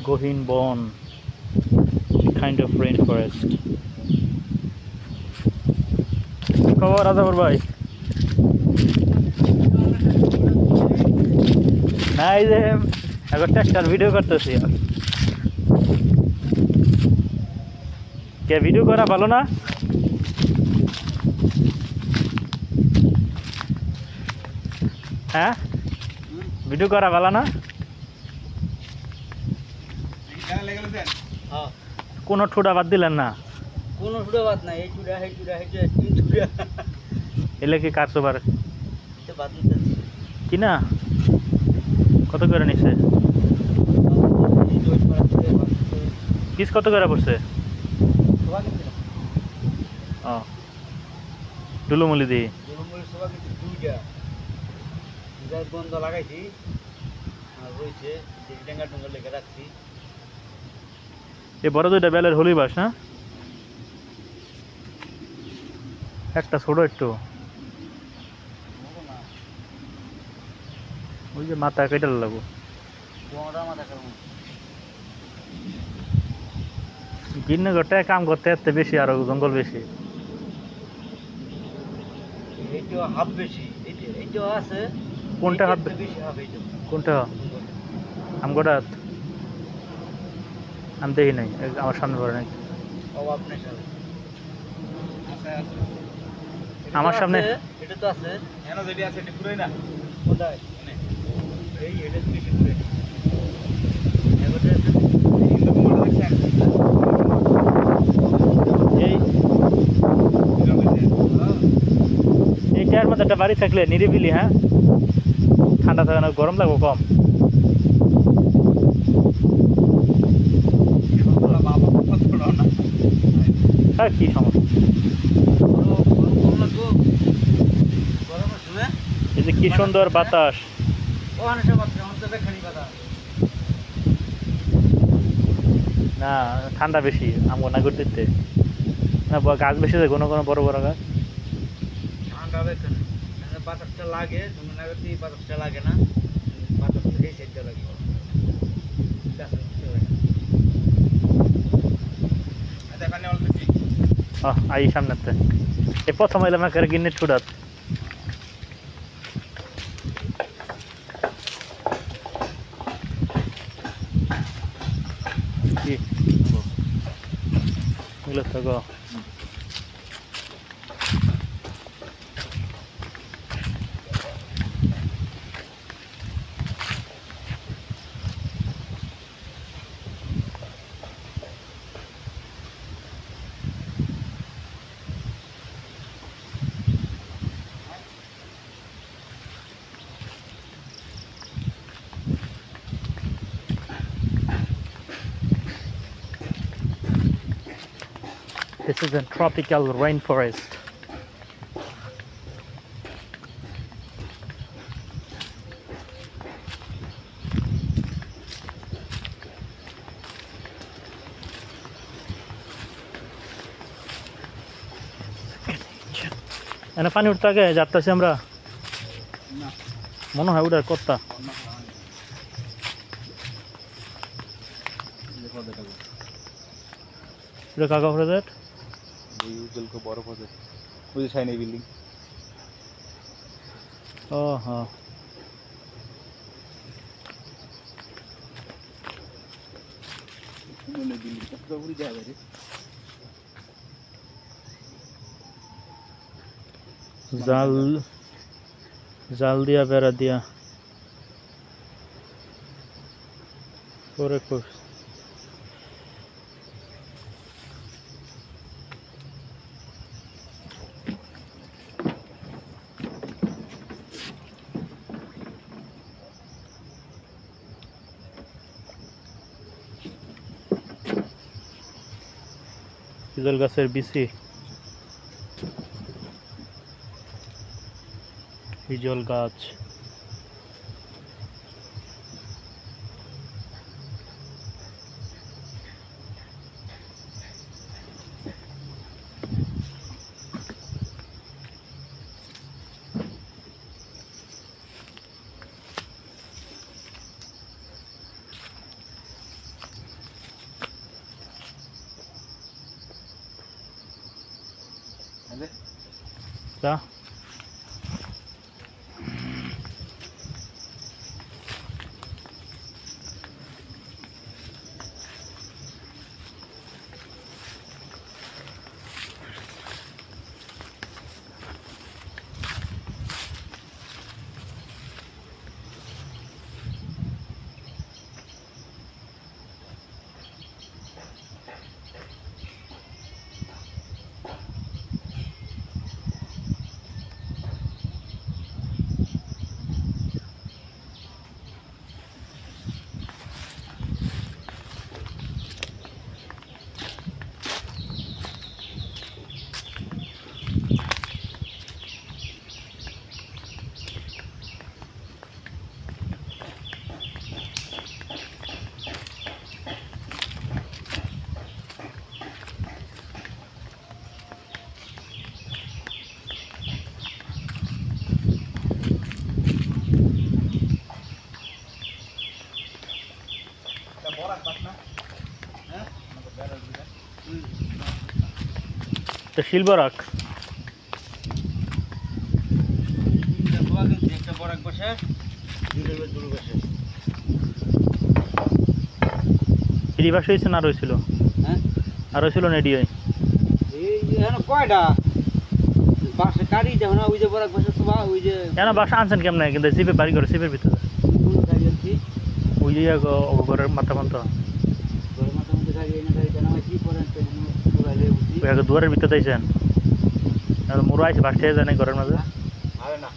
গহীন বন, kind of rainforest. খবর আদাবর ভাই? না এই যে এখন ট্রাক্টর ভিডিও করতেছি। কে ভিডিও করা ভালো না? হ্যাঁ, ভিডিও করা ভালো না? কোনো ঠুডা বাদ দিলেন না? কোনো ঠুডা বাদ নাই, এই ঠুডা এই ঠুডা এই তিন ঠুডা। এলে কি কারসোবার বাদ দিতে কি না? কত করে নিছে? পিস কত করে পড়ছে? ও ডুলুমুলি দি গন্ধ লাগাইছি আর রয়েছে ডেঙ্গা ডুঙ্গা লেগে রাখছি। এই বড় দুইটা বেলের হলি বাস না? একটা ছোট একটু ওই যে মাথা কেটে লাগবো। গিন্নগরটা কাম করতে এত বেশি আরো জঙ্গল বেশি। এইটাও হাফ বেশি, এইটাও আছে। কোনটা হাফ বেশি? হাফ এইটা। কোনটা? আমগোড়াত আমি দেখি নাই, আমার সামনে পড়ে নাই। আমার সামনে এটা তো আছে। এনো যেটা আছে এটা পুরোই না। কোথায়? এই এটা বেশি পুরো। এবারে হিন্দু কুমার দেখছেন? এইটার মধ্যে একটা বাড়ি থাকলে নিরিবিলি, হ্যাঁ ঠান্ডা থাকে না, গরম লাগবে কম। আর কি সমস্যা? এই যে কি সুন্দর বাতাস। না ঠান্ডা বেশি আমগো নাগর দিতে না, গাছ বেশি আছে, কোনো কোনো বড় বড় গাছ। ঠান্ডা বাতাসটা লাগে, নাগরদি বাতাসটা লাগে না, বাতাসটা এই সাইডটা লাগে। আই সামনেতে এই প্রথম এলাম একের গিন্নি ছুটাত। কি এগুলো থাকো This is a tropical rainforest. এনে পানি উঠতে আগে যাত্রাছি আমরা, মনে হয় উঠার কর্তা। কাকা প্রজেক্ট বড় প্রজেক্ট ওই যে সাইনে বিল্ডিং। ও হ্যাঁ জাল জাল দিয়া বেড়া দিয়া পরে করছে। হিজল গাছের বিচি, হিজল গাছ। যা তো শিলবরাক একটা বরাক বসে বসে ফ্রি বাস হয়েছে না রয়েছিল হ্যাঁ আর রয়েছিল নেডি হয় এই কয়টা বাসে গাড়ি যাও না ওই যে বরাক বসে তো ওই যে কেন বাসা আনছেন কেমন কিন্তু সিপে বাড়ি করে সিপের ভিতরে গাড়ি আছে ওই যে ঘরের মাথা পন্ত ঘরের মাথার মধ্যে গাড়ি এনে গাড়ি জানা কি করেন পুরাইলে বুঝি দুয়ারের ভিতরে দিয়েছেন মোড় আছে বাস থেকে যায় না ঘরের মাঝে আরে না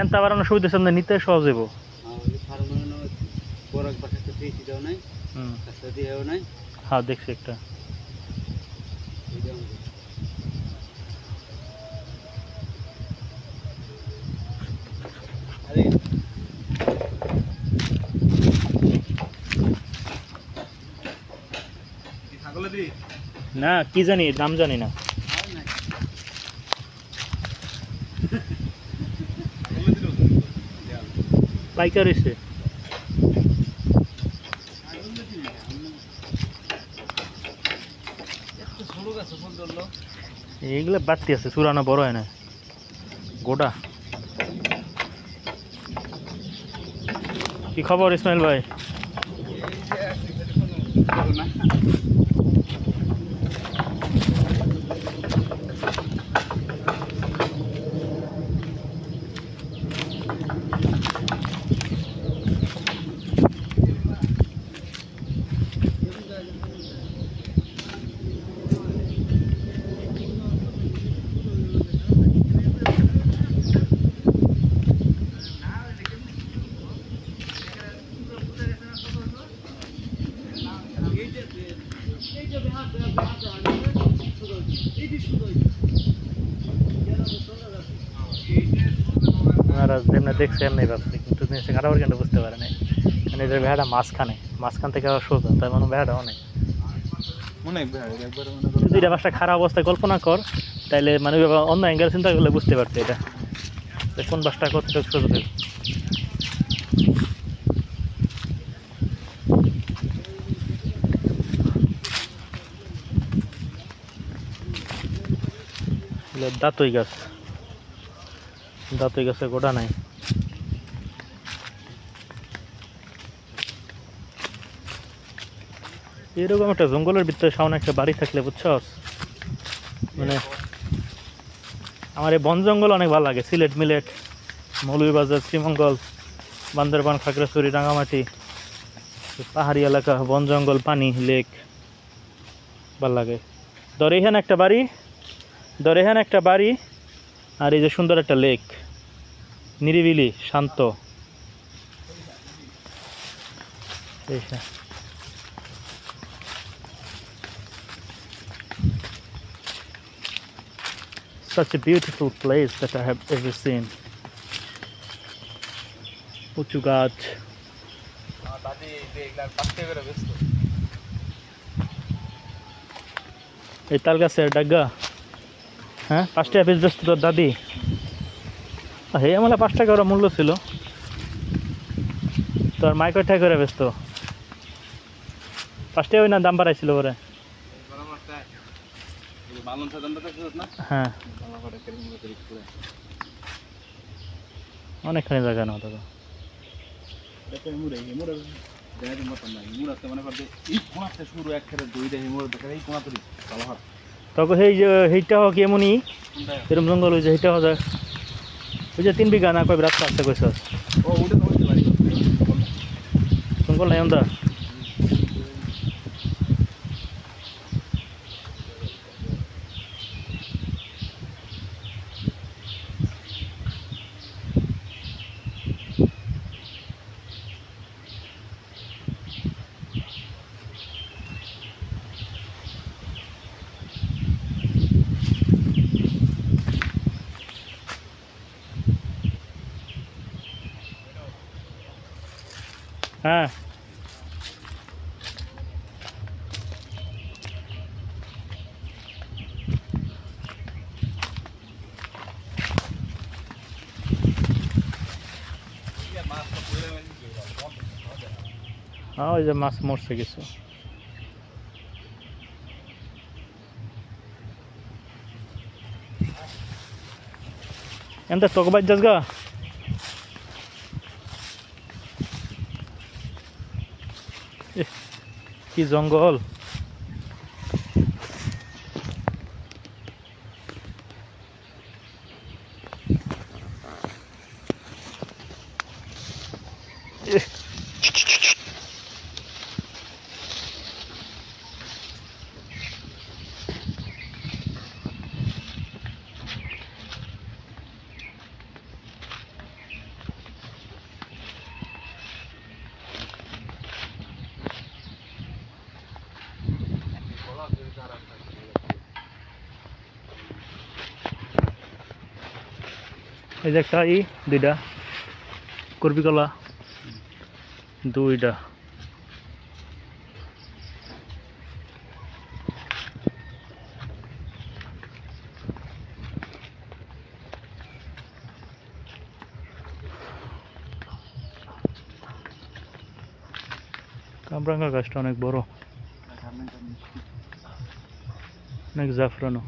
এন তা বাড়ানোর সুবিধা সামনে নিতে সহজ হইব বরাক বাসে তো পেয়েছি দাও নাই রাস্তা দিয়েও নাই হ্যাঁ দেখছি একটা না কি জানি দাম জানি না পাইকার হয়েছে এইগুলা বাড়তি আছে চুরানো বড় হয় না গোটা কি খবর ইসমাইল ভাই দেখছে এমনি ভাবছি কিন্তু জিনিসটা কাটাবার কেন বুঝতে পারে নাই মানে এদের ভেড়াটা মাঝখান থেকে আবার সোজা তাই মানে ভেড়াটা অনেক যদি এটা বাসটা খারাপ অবস্থায় কল্পনা কর তাইলে মানে অন্য অ্যাঙ্গেল চিন্তা করলে বুঝতে পারছে এটা কোন বাসটা কতটুকু সোজা থাকে দাঁতই গাছে গোটা নাই এরকম একটা জঙ্গলের ভিতরে সামনে একটা বাড়ি থাকলে বুঝছস মানে আমার এই বন জঙ্গল অনেক ভালো লাগে সিলেট মিলেট মৌলভীবাজার শ্রীমঙ্গল বান্দরবান খাগড়াছড়ি রাঙামাটি পাহাড়ি এলাকা বন জঙ্গল পানি লেক ভালো লাগে ধর এখানে একটা বাড়ি আর এই যে সুন্দর একটা লেক নিরিবিলি শান্ত such a beautiful place that I have ever seen উঁচু গাছ এই তাল গাছের ডাগা হ্যাঁ 5 টাকা পিস বেচতো তোর দাদি হে আমার 5 টাকা ওরা মূল্য ছিল তোর মাই কয় টাকা করে বেচতো 5 টাকা ওই না দাম বাড়াইছিল ওরে বালন সাজানটা দেখছিস না? হ্যাঁ বালাপাড়া কেরিমুড়া তৈরি করে। অনেকখানি জায়গা না দাদা। দেখো মুড়ে জায়গা মতন নাই। মুড়াতে মনে করতে এই কোণাতে শুরু একসাথে দুইটা হিমুড় দেখে এই কোণা তৈরি বালাপাড়া। তবে সেই যে সেইটা হোক এমনই কোনটা? এরম জঙ্গল ওই যে সেইটা হবে ওই যে 3 বিঘা না কয় রাস্তা আছে কইছস ও ওটা তো হইতে পারি। জঙ্গল নাই onda হ্যাঁ হ্যাঁ ওই যে মাছ মরছে কিছু এনতে তোকে বাজ যাস গা কি জঙ্গল এই যে একটা দুইটা করবি কলা দুইটা কামরাঙ্গা গাছটা অনেক বড় অনেক জাফরানো